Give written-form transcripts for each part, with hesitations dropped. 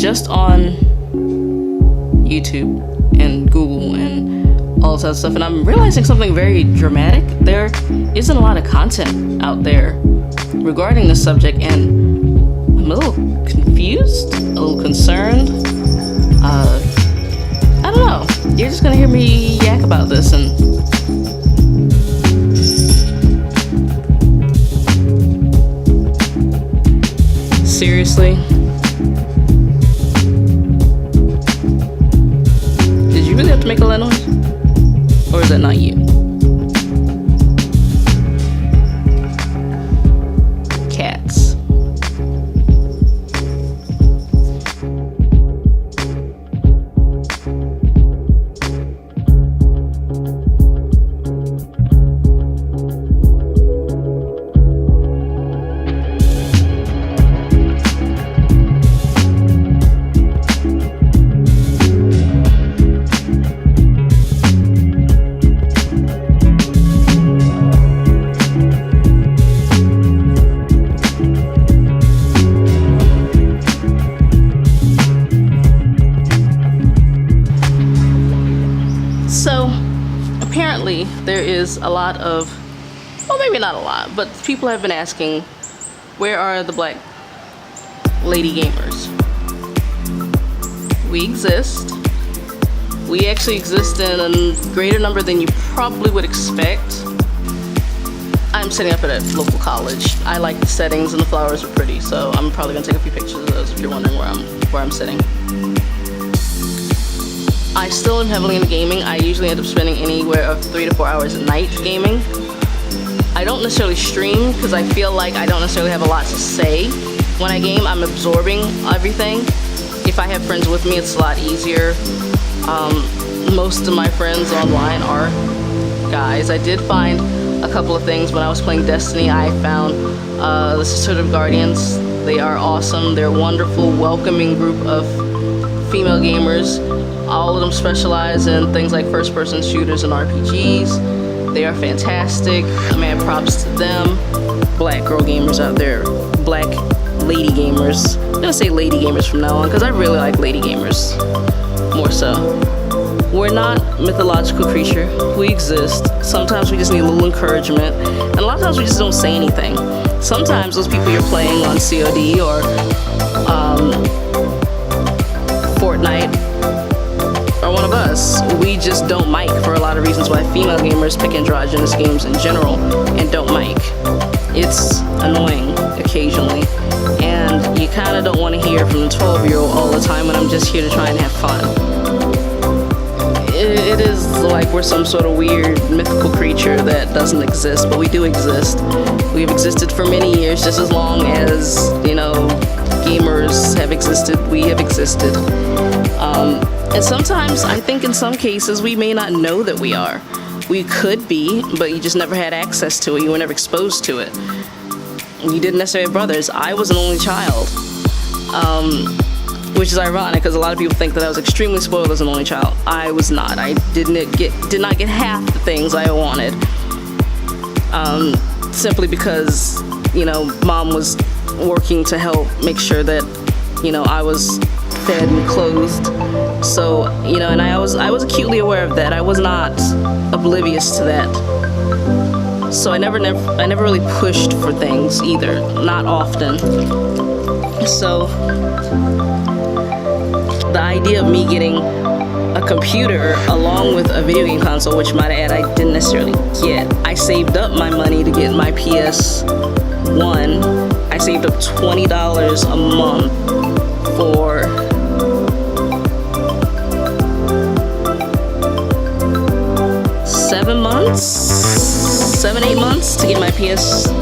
just on YouTube and Google and all that stuff, and I'm realizing something very dramatic. There isn't a lot of content out there regarding this subject, and I'm a little confused, a little concerned. I don't know. You're just gonna hear me yak about this, and seriously? Did you really have to make all that noise? Or is that not you? Cats. So, apparently, there is a lot of, well, maybe not a lot, but people have been asking, where are the black lady gamers? We exist. We actually exist in a greater number than you probably would expect. I'm setting up at a local college. I like the settings and the flowers are pretty, so I'm probably gonna take a few pictures of those if you're wondering where I'm sitting. I still am heavily into gaming. I usually end up spending anywhere of 3 to 4 hours a night gaming. I don't necessarily stream because I feel like I don't necessarily have a lot to say when I game. I'm absorbing everything. If I have friends with me, it's a lot easier. Most of my friends online are guys. I did find a couple of things when I was playing Destiny. I found the Sisterhood of Guardians. They are awesome. They're a wonderful, welcoming group of female gamers. All of them specialize in things like first-person shooters and RPGs. They are fantastic. Man, props to them. Black girl gamers out there. Black lady gamers. I'm gonna say lady gamers from now on because I really like lady gamers. More so. We're not mythological creature. We exist. Sometimes we just need a little encouragement. And a lot of times we just don't say anything. Sometimes those people you're playing on COD or Fortnite are one of us. We just don't mic for a lot of reasons why female gamers pick androgynous games in general and don't mic. It's annoying occasionally, and you kind of don't want to hear from the 12-year-old all the time when I'm just here to try and have fun. It is like we're some sort of weird mythical creature that doesn't exist, but we do exist. We've existed for many years, just as long as, you know, gamers have existed, we have existed. And sometimes, I think in some cases, we may not know that we are. We could be, but you just never had access to it. You were never exposed to it. You didn't necessarily have brothers. I was an only child. Which is ironic because a lot of people think that I was extremely spoiled as an only child. I was not. I did not get half the things I wanted. Simply because, you know, mom was working to help make sure that, you know, I was fed and clothed. So, you know, and I was acutely aware of that. I was not oblivious to that. So I never really pushed for things either. Not often. So the idea of me getting a computer along with a video game console, which might add I didn't necessarily get. I saved up my money to get my PS1. I saved up $20 a month for 7-8 months to get my PS1.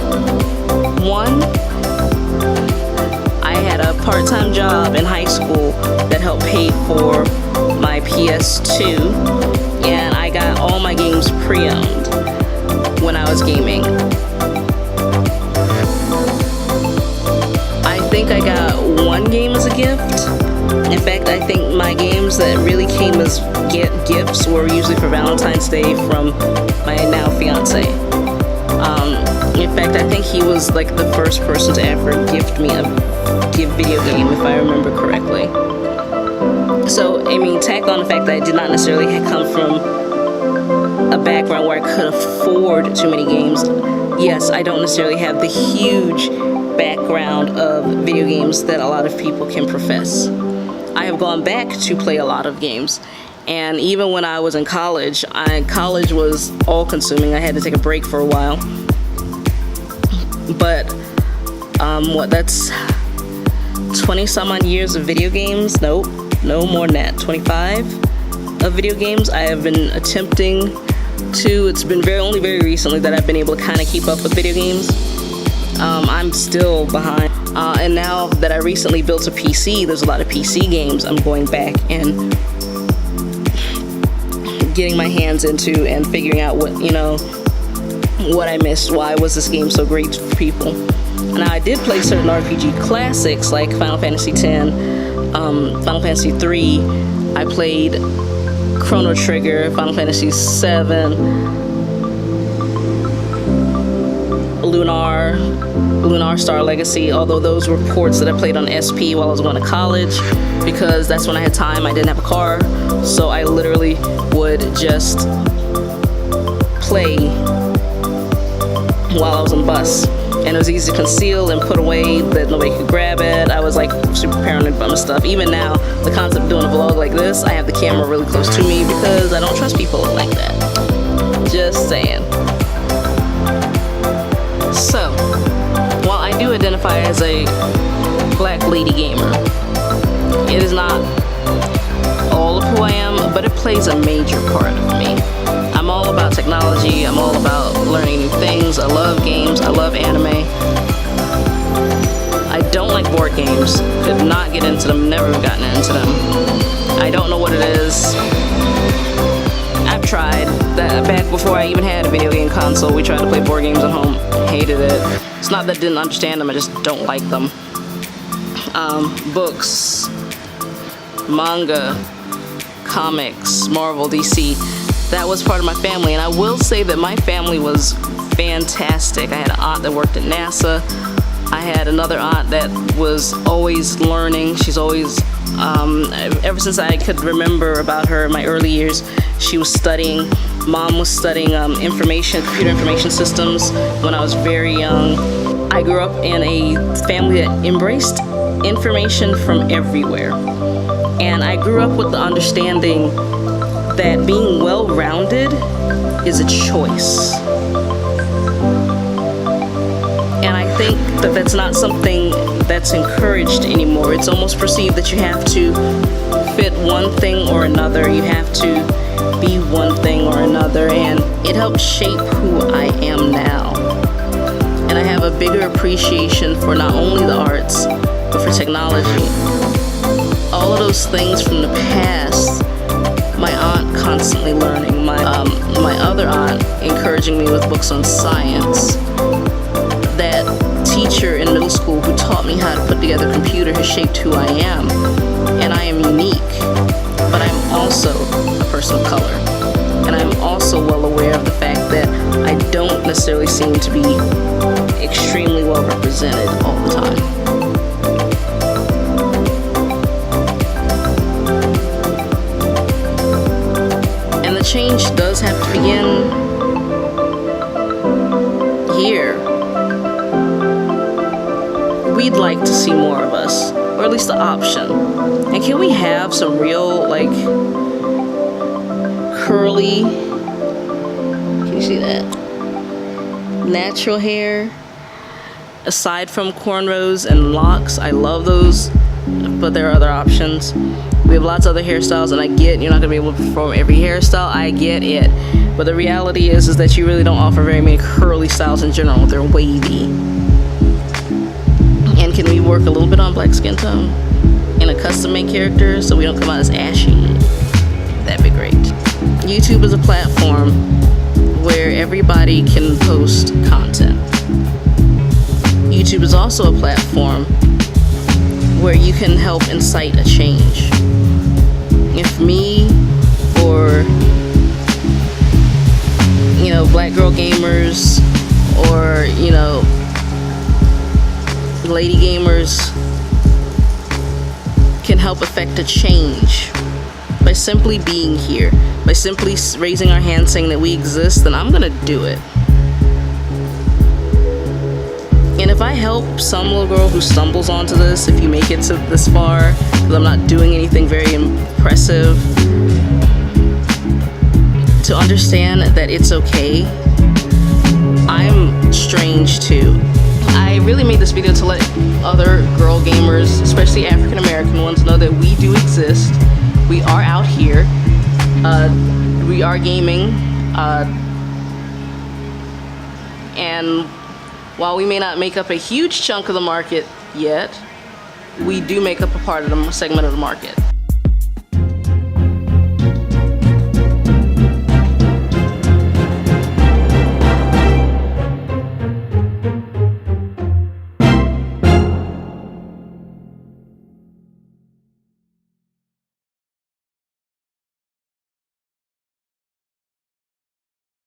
I had a part-time job in high school that helped pay for my PS2, and I got all my games pre-owned when I was gaming. I think I got one game as a gift. In fact, I think my games that really came as gifts were usually for Valentine's Day from my now fiance. In fact, I think he was like the first person to ever gift me a video game, if I remember correctly. So, I mean, tack on the fact that I did not necessarily come from a background where I could afford too many games. Yes, I don't necessarily have the huge background of video games that a lot of people can profess. I have gone back to play a lot of games. And even when I was in college, college was all-consuming. I had to take a break for a while. But, that's 20-some-odd years of video games? Nope, no more than that. 25 of video games. I have been attempting to. It's been only very recently that I've been able to kind of keep up with video games. I'm still behind. And now that I recently built a PC, there's a lot of PC games I'm going back and getting my hands into and figuring out what I missed. Why was this game so great for people? Now, I did play certain RPG classics like Final Fantasy X, Final Fantasy III. I played Chrono Trigger, Final Fantasy VII, Lunar Star Legacy, although those were ports that I played on SP while I was going to college, because that's when I had time. I didn't have a car, so I literally would just play while I was on the bus. And it was easy to conceal and put away that nobody could grab it. I was like super paranoid about my stuff. Even now, the concept of doing a vlog like this, I have the camera really close to me because I don't trust people like that. Just saying. So, while I do identify as a black lady gamer, it is not all of who I am, but it plays a major part of me. I'm all about technology, I'm all about learning new things, I love games, I love anime. I don't like board games, could not get into them, never gotten into them. I don't know what it is. I've tried. Back before I even had a video game console, we tried to play board games at home, hated it. It's not that I didn't understand them, I just don't like them. Books, manga, comics, Marvel, DC, that was part of my family. And I will say that my family was fantastic. I had an aunt that worked at NASA. I had another aunt that was always learning. She's always, ever since I could remember about her in my early years, she was studying. Mom was studying computer information systems when I was very young. I grew up in a family that embraced information from everywhere. And I grew up with the understanding that being well-rounded is a choice. And I think that that's not something that's encouraged anymore. It's almost perceived that you have to fit one thing or another. You have to be one thing or another. And it helped shape who I am now. And I have a bigger appreciation for not only the arts, but for technology. All of those things from the past, my aunt constantly learning, my other aunt encouraging me with books on science, that teacher in middle school who taught me how to put together a computer has shaped who I am. And I am unique, but I'm also a person of color. And I'm also well aware of the fact that I don't necessarily seem to be extremely well represented all the time. And the change does have to begin here. We'd like to see more of us, or at least the option. And can we have some real, like, curly, can you see that? Natural hair, aside from cornrows and locks. I love those, but there are other options. We have lots of other hairstyles, and I get you're not gonna be able to perform every hairstyle. I get it, but the reality is that you really don't offer very many curly styles in general. They're wavy. And can we work a little bit on black skin tone in a custom-made character so we don't come out as ashy? That'd be great. YouTube is a platform where everybody can post content. YouTube is also a platform where you can help incite a change. If me or, black girl gamers or, lady gamers can help affect a change by simply being here, by simply raising our hand saying that we exist, then I'm gonna do it. And if I help some little girl who stumbles onto this, if you make it to this far, because I'm not doing anything very impressive, to understand that it's okay, I'm strange too. I really made this video to let other girl gamers, especially African American ones, know that we do exist. We are out here. We are gaming. And while we may not make up a huge chunk of the market yet, we do make up a part of the segment of the market.